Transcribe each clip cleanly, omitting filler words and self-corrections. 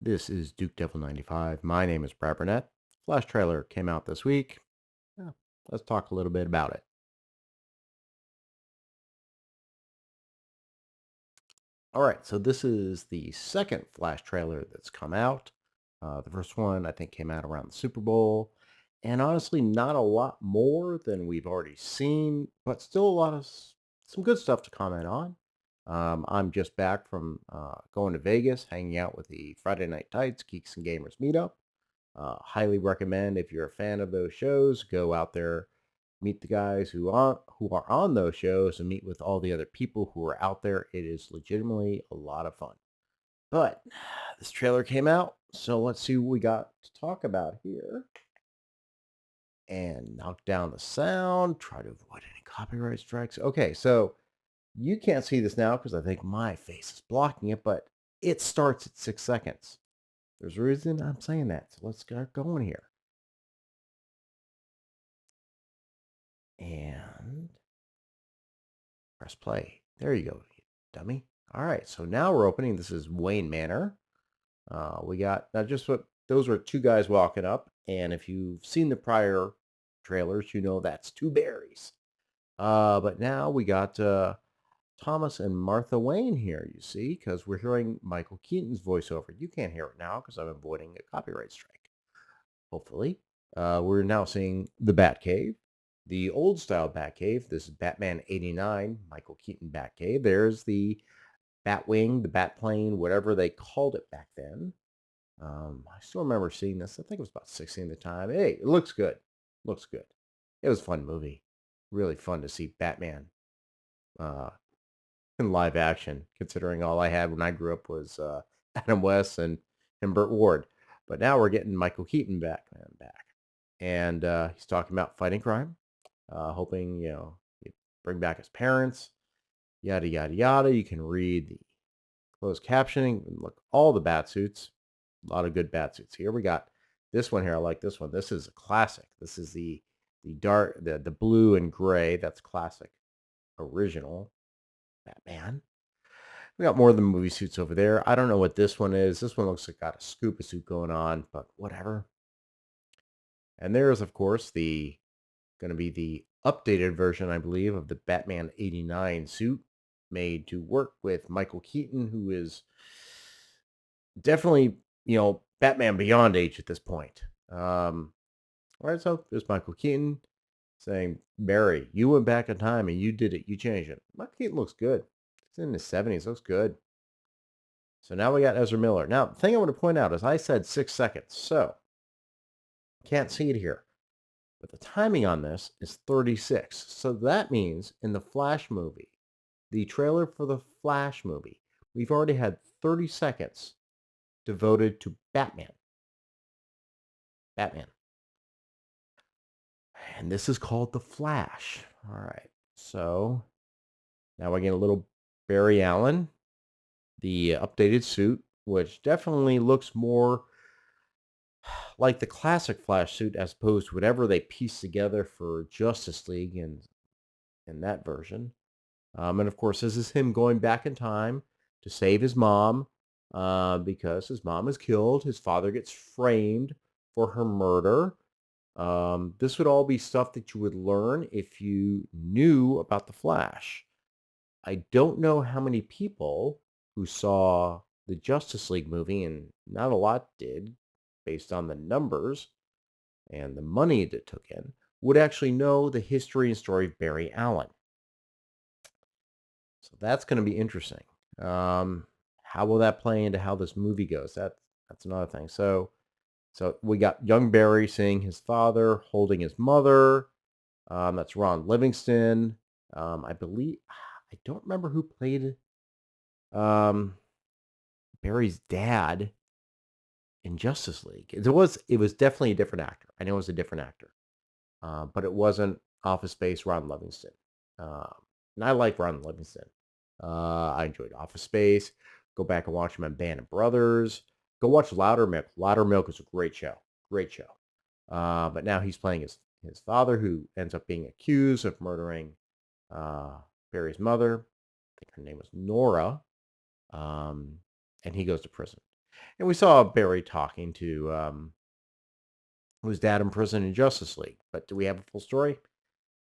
This is Duke Devil 95. My name is Brad Burnett. Flash trailer came out this week. Yeah, let's talk a little bit about it. All right, so this is the second Flash trailer that's come out. The first one, I think, came out around the Super Bowl. And honestly, not a lot more than we've already seen, but still a lot of some good stuff to comment on. I'm just back from going to Vegas, hanging out with the Friday Night Tights Geeks and Gamers meetup. Highly recommend if you're a fan of those shows, go out there, meet the guys who are on those shows, and meet with all the other people who are out there. It is legitimately a lot of fun. But this trailer came out, so let's see what we got to talk about here. And knock down the sound. Try to avoid any copyright strikes. Okay, so you can't see this now because I think my face is blocking it, but it starts at 6 seconds. There's a reason I'm saying that. So let's get going here. And press play. There you go, dummy. All right, so now we're opening. This is Wayne Manor. We got now just what those were two guys walking up, and if you've seen the prior trailers, you know that's two berries. But now we got Thomas and Martha Wayne here. You see, because we're hearing Michael Keaton's voiceover. You can't hear it now because I'm avoiding a copyright strike. Hopefully, we're now seeing the Batcave. The old style Batcave. This is Batman 89, Michael Keaton Batcave. There's the Batwing, the Batplane, whatever they called it back then. I still remember seeing this. I think it was about 16 at the time. Hey, it looks good. Looks good. It was a fun movie. Really fun to see Batman uh, in live action, considering all I had when I grew up was Adam West and Burt Ward. But now we're getting Michael Keaton back. And he's talking about fighting crime, hoping, he'd bring back his parents, yada, yada, yada. You can read the closed captioning. Look, all the bat suits. A lot of good bat suits. Here we got this one here. I like this one. This is a classic. This is the dark, the blue and gray. That's classic, original Batman. We got more of the movie suits over there. I don't know what this one is. This one looks like got a scuba suit going on, but whatever. And there is, of course, the going to be the updated version, I believe, of the Batman 89 suit made to work with Michael Keaton, who is definitely, Batman beyond age at this point. All right, so there's Michael Keaton saying, Barry, you went back in time and you did it. You changed it. Michael Keaton looks good. He's in his 70s. Looks good. So now we got Ezra Miller. Now, the thing I want to point out is I said 6 seconds. So can't see it here. But the timing on this is 36. So that means in the Flash movie, the trailer for the Flash movie, we've already had 30 seconds devoted to Batman. Batman. And this is called the Flash. All right. So now we're getting a little Barry Allen, the updated suit, which definitely looks more like the classic Flash suit as opposed to whatever they pieced together for Justice League and in that version. And of course, this is him going back in time to save his mom because his mom is killed. His father gets framed for her murder. This would all be stuff that you would learn if you knew about the Flash. I don't know how many people who saw the Justice League movie, and not a lot did, based on the numbers and the money that it took in, would actually know the history and story of Barry Allen. So that's going to be interesting. How will that play into how this movie goes? That's another thing. So we got young Barry seeing his father, holding his mother. That's Ron Livingston. I believe I don't remember who played Barry's dad in Justice League. It was definitely a different actor. I know it was a different actor, but it wasn't Office Space Ron Livingston. And I like Ron Livingston. I enjoyed Office Space. Go back and watch him on Band of Brothers. Go watch Loudermilk. Loudermilk is a great show. Great show. But now he's playing his father, who ends up being accused of murdering Barry's mother. I think her name was Nora. And he goes to prison. And we saw Barry talking to his dad in prison in Justice League. But do we have a full story?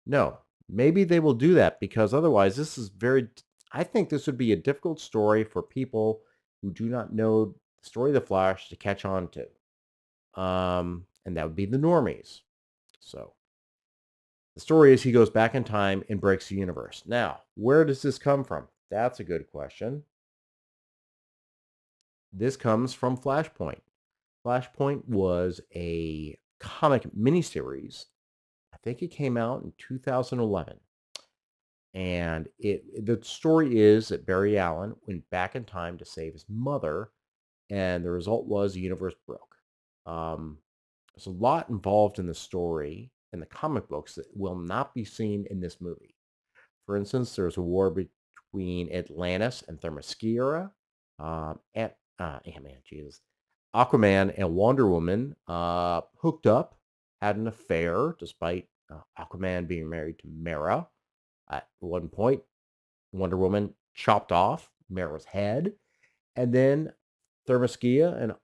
No. Maybe they will do that because otherwise, this is very. I think this would be a difficult story for people who do not know the story of the Flash to catch on to. And that would be the normies. So the story is he goes back in time and breaks the universe. Now, where does this come from? That's a good question. This comes from Flashpoint. Flashpoint was a comic miniseries. I think it came out in 2011. And the story is that Barry Allen went back in time to save his mother, and the result was the universe broke. Um, there's a lot involved in the story in the comic books that will not be seen in this movie. For instance, there's a war between Atlantis and Themyscira, Ant-Man, Jesus, Aquaman and Wonder Woman hooked up, had an affair, despite Aquaman being married to Mera. At one point, Wonder Woman chopped off Mera's head, and then Themyscira and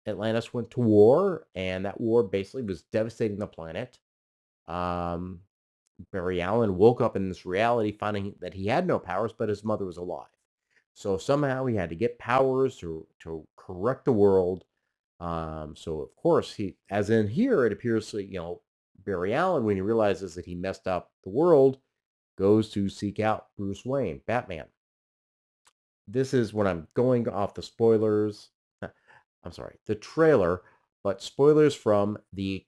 Atlantis went to war, and that war basically was devastating the planet. Um, Barry Allen woke up in this reality, finding that he had no powers, but his mother was alive. So somehow he had to get powers to correct the world. So of course as in here, it appears Barry Allen, when he realizes that he messed up the world, goes to seek out Bruce Wayne, Batman. This is when I'm going off the spoilers. I'm sorry, the trailer, but spoilers from the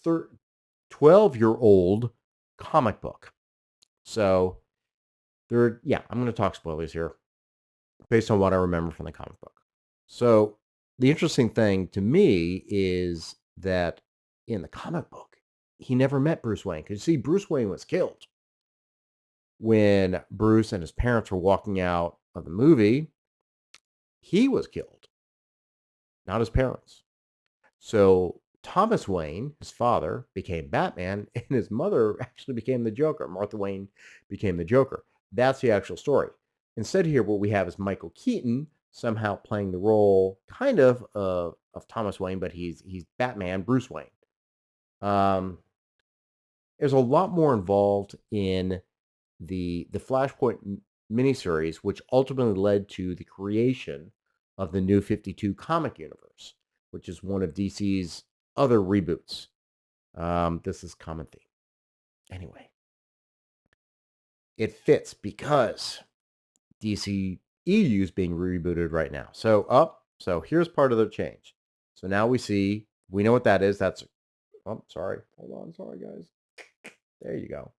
12-year-old comic book. So I'm going to talk spoilers here based on what I remember from the comic book. So the interesting thing to me is that in the comic book, he never met Bruce Wayne. Because you see, Bruce Wayne was killed when Bruce and his parents were walking out of the movie. He was killed, not his parents. So Thomas Wayne, his father, became Batman, and his mother actually became the Joker. Martha Wayne became the Joker. That's the actual story. Instead, here, what we have is Michael Keaton somehow playing the role, kind of Thomas Wayne, but he's Batman, Bruce Wayne. There's a lot more involved in the Flashpoint miniseries, which ultimately led to the creation of the New 52 comic universe, which is one of DC's other reboots. This is common theme. Anyway, it fits because DCEU is being rebooted right now. So here's part of the change. So now we know what that is. Sorry. Hold on. Sorry, guys. There you go.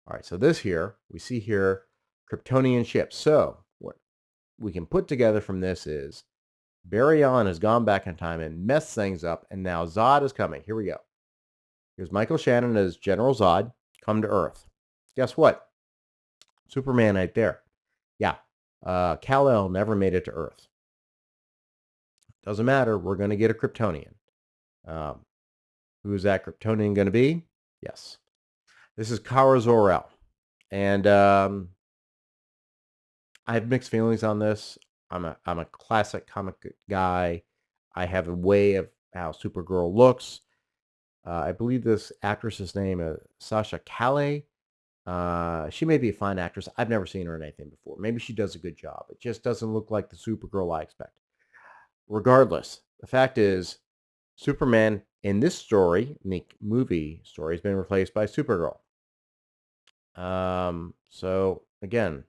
All right. So we see here, Kryptonian ships. So what we can put together from this is Barry Allen has gone back in time and messed things up, and now Zod is coming. Here we go. Here's Michael Shannon as General Zod come to Earth. Guess what? Superman right there. Yeah. Kal-El never made it to Earth. Doesn't matter. We're going to get a Kryptonian. Who's that Kryptonian going to be? Yes. This is Kara Zor-El. And I have mixed feelings on this. I'm a classic comic guy. I have a way of how Supergirl looks. I believe this actress's name is Sasha Calle. She may be a fine actress. I've never seen her in anything before. Maybe she does a good job. It just doesn't look like the Supergirl I expect. Regardless, the fact is, Superman in this story, in the movie story, has been replaced by Supergirl. So again,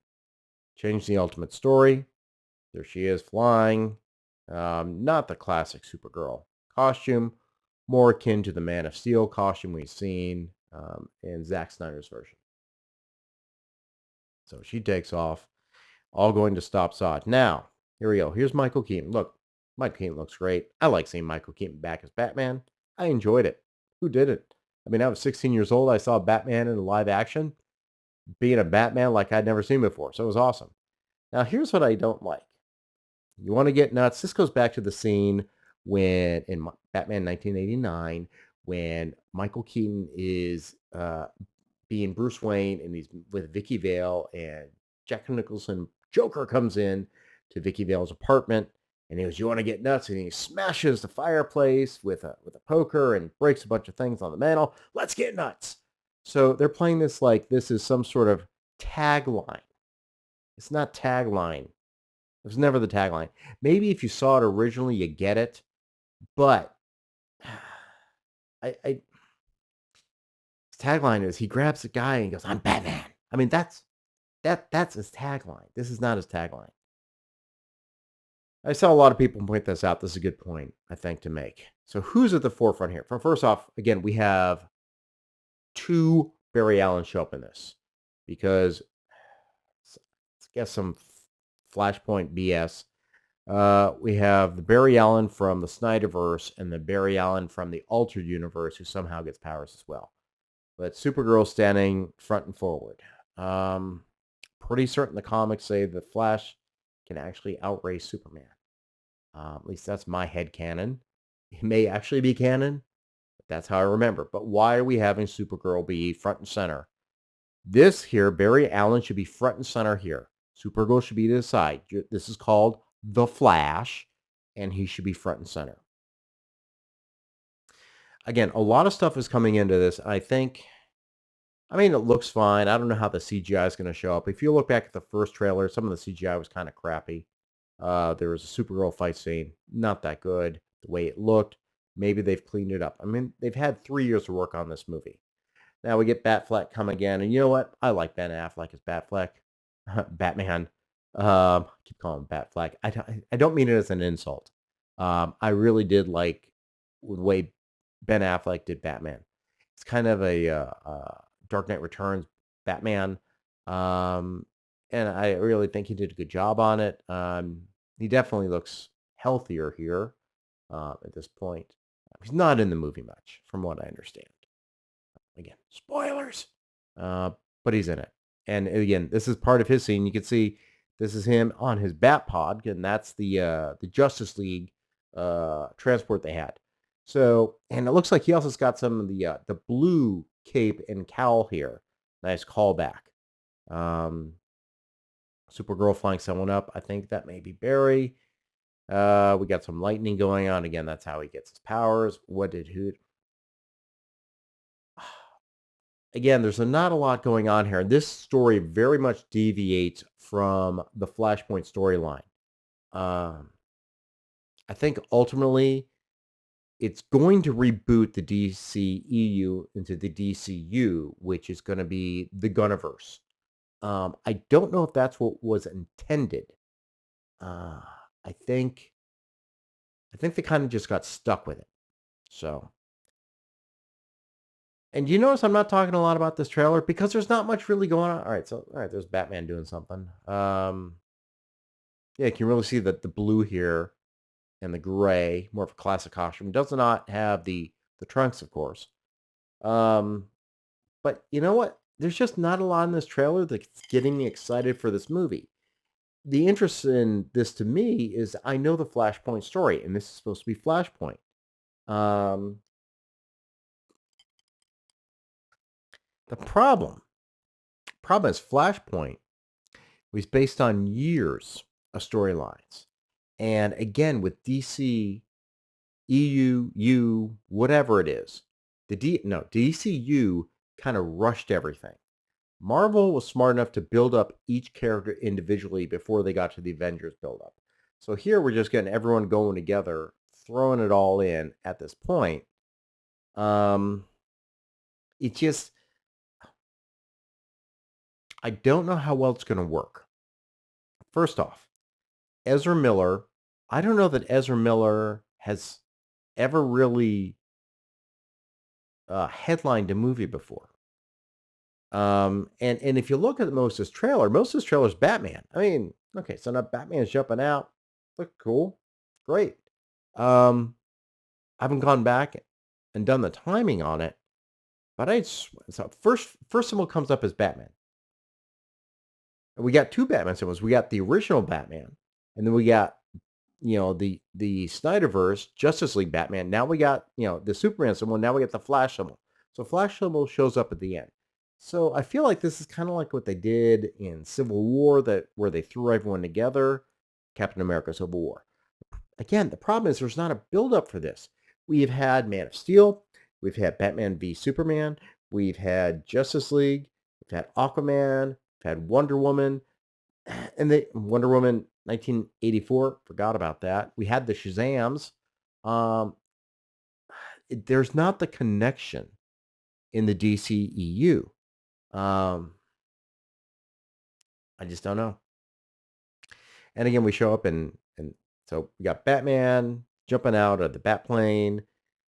change the ultimate story. There she is flying. Not the classic Supergirl costume, more akin to the Man of Steel costume we've seen in Zack Snyder's version. So she takes off, all going to stop Zod. Now, here we go. Here's Michael Keaton. Look, Michael Keaton looks great. I like seeing Michael Keaton back as Batman. I enjoyed it. Who didn't? I mean, I was 16 years old. I saw Batman in live action, being a Batman like I'd never seen before. So it was awesome. Now, here's what I don't like. You want to get nuts? This goes back to the scene when in Batman 1989, when Michael Keaton is being Bruce Wayne and he's with Vicky Vale, and Jack Nicholson Joker comes in to Vicky Vale's apartment, And he goes, "You want to get nuts?" And he smashes the fireplace with a poker and breaks a bunch of things on the mantle. Let's get nuts. So they're playing this like this is some sort of tagline. It's not tagline. It was never the tagline. Maybe if you saw it originally, you get it. But I his tagline is he grabs the guy and goes, "I'm Batman." I mean, that's his tagline. This is not his tagline. I saw a lot of people point this out. This is a good point, I think, to make. So who's at the forefront here? First off, again, we have two Barry Allen show up in this because let's get some Flashpoint BS. We have the Barry Allen from the Snyderverse and the Barry Allen from the altered universe who somehow gets powers as well. But Supergirl standing front and forward. Pretty certain the comics say the Flash can actually outrace Superman. At least that's my head canon. It may actually be canon, but that's how I remember. But why are we having Supergirl be front and center? This here, Barry Allen should be front and center here. Supergirl should be to the side. This is called The Flash, and he should be front and center. Again, a lot of stuff is coming into this. I mean, it looks fine. I don't know how the CGI is going to show up. If you look back at the first trailer, some of the CGI was kind of crappy. There was a Supergirl fight scene. Not that good. The way it looked. Maybe they've cleaned it up. I mean, they've had 3 years to work on this movie. Now we get Batfleck come again. And you know what? I like Ben Affleck as Batfleck. Batman. I keep calling him Batfleck. I don't mean it as an insult. I really did like the way Ben Affleck did Batman. It's kind of a Dark Knight Returns Batman. And I really think he did a good job on it. He definitely looks healthier here at this point. He's not in the movie much, from what I understand. Again, spoilers. But he's in it. And again, this is part of his scene. You can see this is him on his bat pod, and that's the Justice League transport they had. So, and it looks like he also got some of the blue cape and cowl here. Nice callback. Supergirl flying someone up. I think that may be Barry. We got some lightning going on. Again, that's how he gets his powers. What did who? Again, there's not a lot going on here. This story very much deviates from the Flashpoint storyline. I think ultimately it's going to reboot the DCEU into the DCU, which is going to be the Gunniverse. I don't know if that's what was intended. I think they kind of just got stuck with it. So, and you notice I'm not talking a lot about this trailer because there's not much really going on. All right, there's Batman doing something. Yeah, you can really see that the blue here and the gray, more of a classic costume, does not have the trunks, of course. But you know what? There's just not a lot in this trailer that's getting me excited for this movie. The interest in this to me is I know the Flashpoint story, and this is supposed to be Flashpoint. The problem is Flashpoint was based on years of storylines. And again, with DC, EU, whatever it is, DCU kind of rushed everything. Marvel was smart enough to build up each character individually before they got to the Avengers buildup. So here we're just getting everyone going together, throwing it all in at this point. It just, I don't know how well it's going to work. First off, Ezra Miller, I don't know that Ezra Miller has ever really headlined a movie before. And if you look at most of this trailer is Batman. I mean, okay, so now Batman's jumping out. Look cool. Great. I haven't gone back and done the timing on it, but so first symbol comes up as Batman. We got two Batman symbols. We got the original Batman, and then we got the Snyderverse Justice League Batman. Now we got the Superman symbol. Now we got the Flash symbol. So Flash symbol shows up at the end. So I feel like this is kind of like what they did in Civil War, where they threw everyone together. Captain America Civil War. again, the problem is there's not a build-up for this. We have had Man of Steel, we've had Batman v Superman, we've had Justice League, we've had Aquaman, we've had Wonder Woman, and the Wonder Woman 1984, forgot about that. We had the Shazams. Um, there's not the connection in the DCEU. I just don't know. And again, we show up and so we got Batman jumping out of the Batplane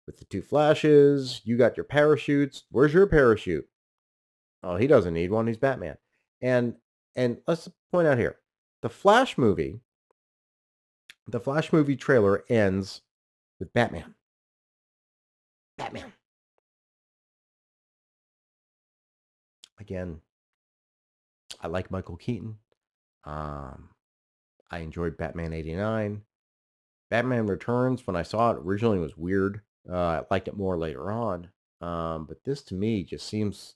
with the two flashes. You got your parachutes. Where's your parachute? Oh, he doesn't need one. He's Batman. And let's point out here, the Flash movie, trailer ends with Batman. Batman. Again, I like Michael Keaton. I enjoyed Batman 89. Batman Returns, when I saw it originally, was weird. I liked it more later on. But this to me just seems,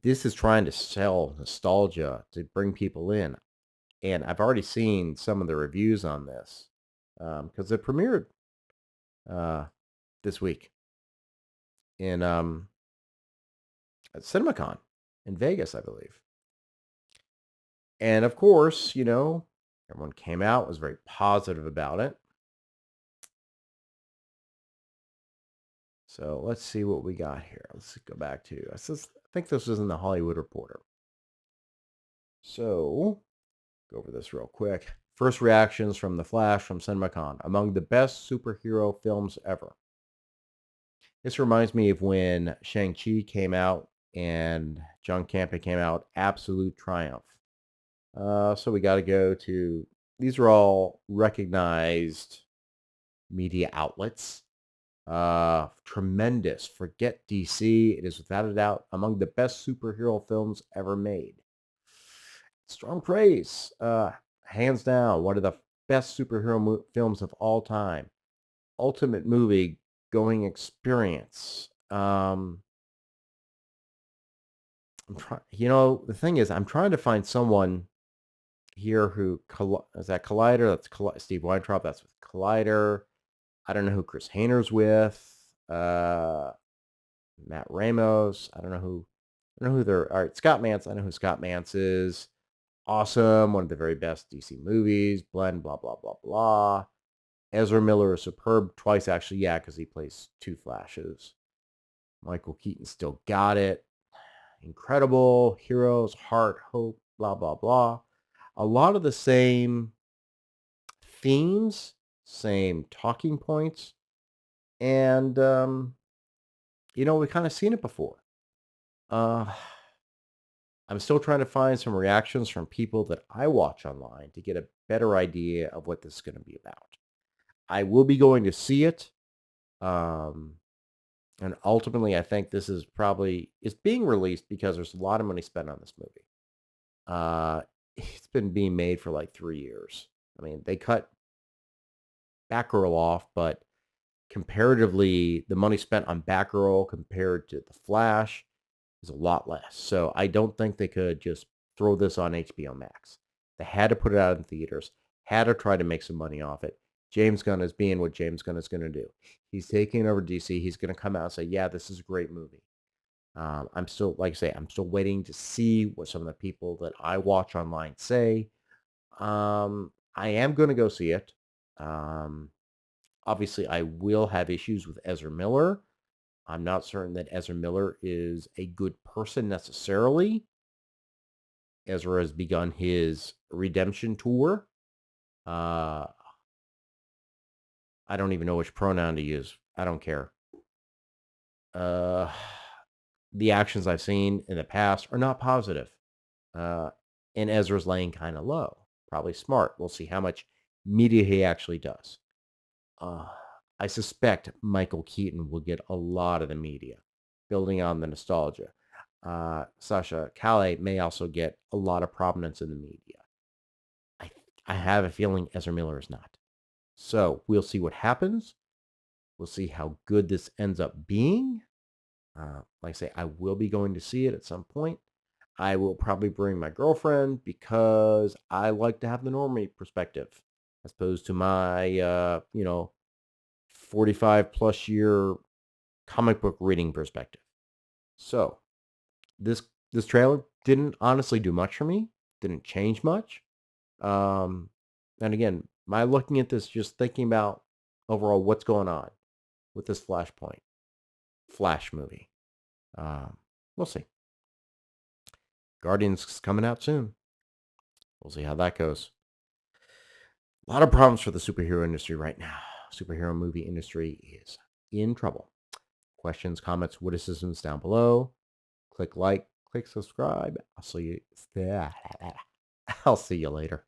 this is trying to sell nostalgia to bring people in. And I've already seen some of the reviews on this because it premiered this week in at CinemaCon in Vegas, I believe. And of course, everyone came out, was very positive about it. So let's see what we got here. Let's go back to, I think this was in the Hollywood Reporter. So go over this real quick. First reactions from The Flash from CinemaCon. Among the best superhero films ever. This reminds me of when Shang-Chi came out and John Campea came out. Absolute triumph. So we got to go to, these are all recognized media outlets. Tremendous. Forget DC. It is without a doubt among the best superhero films ever made. Strong praise. Hands down, one of the best superhero films of all time. Ultimate movie going experience. I'm trying. The thing is, I'm trying to find someone here who is that Collider. That's Steve Weintraub. That's with Collider. I don't know who Chris Hayner's with. Matt Ramos. I don't know who they're. All right, Scott Mantz. I know who Scott Mantz is. Awesome. One of the very best DC movies. Blend. Blah blah blah blah. Ezra Miller is superb twice, actually. Yeah, because he plays two Flashes. Michael Keaton still got it. Incredible. Heroes, heart, hope, blah, blah, blah. A lot of the same themes, same talking points. And, we kind of seen it before. I'm still trying to find some reactions from people that I watch online to get a better idea of what this is going to be about. I will be going to see it. And ultimately, I think this is it's being released because there's a lot of money spent on this movie. It's been being made for like 3 years. I mean, they cut Batgirl off, but comparatively, the money spent on Batgirl compared to The Flash is a lot less. So I don't think they could just throw this on HBO Max. They had to put it out in theaters, had to try to make some money off it. James Gunn is being what James Gunn is going to do. He's taking over DC. He's going to come out and say, yeah, this is a great movie. I'm still, like I say, I'm still waiting to see what some of the people that I watch online say. I am going to go see it. Obviously, I will have issues with Ezra Miller. I'm not certain that Ezra Miller is a good person necessarily. Ezra has begun his redemption tour. I don't even know which pronoun to use. I don't care. The actions I've seen in the past are not positive. And Ezra's laying kind of low. Probably smart. We'll see how much media he actually does. I suspect Michael Keaton will get a lot of the media, building on the nostalgia. Sasha Calais may also get a lot of prominence in the media. I have a feeling Ezra Miller is not. So we'll see what happens. We'll see how good this ends up being. Like I say, I will be going to see it at some point. I will probably bring my girlfriend because I like to have the normie perspective. as opposed to my 45 plus year comic book reading perspective. So this trailer didn't honestly do much for me. Didn't change much. And again, my looking at this, just thinking about overall what's going on with this Flashpoint Flash movie. We'll see. Guardians is coming out soon. We'll see how that goes. A lot of problems for the superhero industry right now. Superhero movie industry is in trouble. Questions, comments, witticisms down below. Click like, click subscribe. I'll see you later.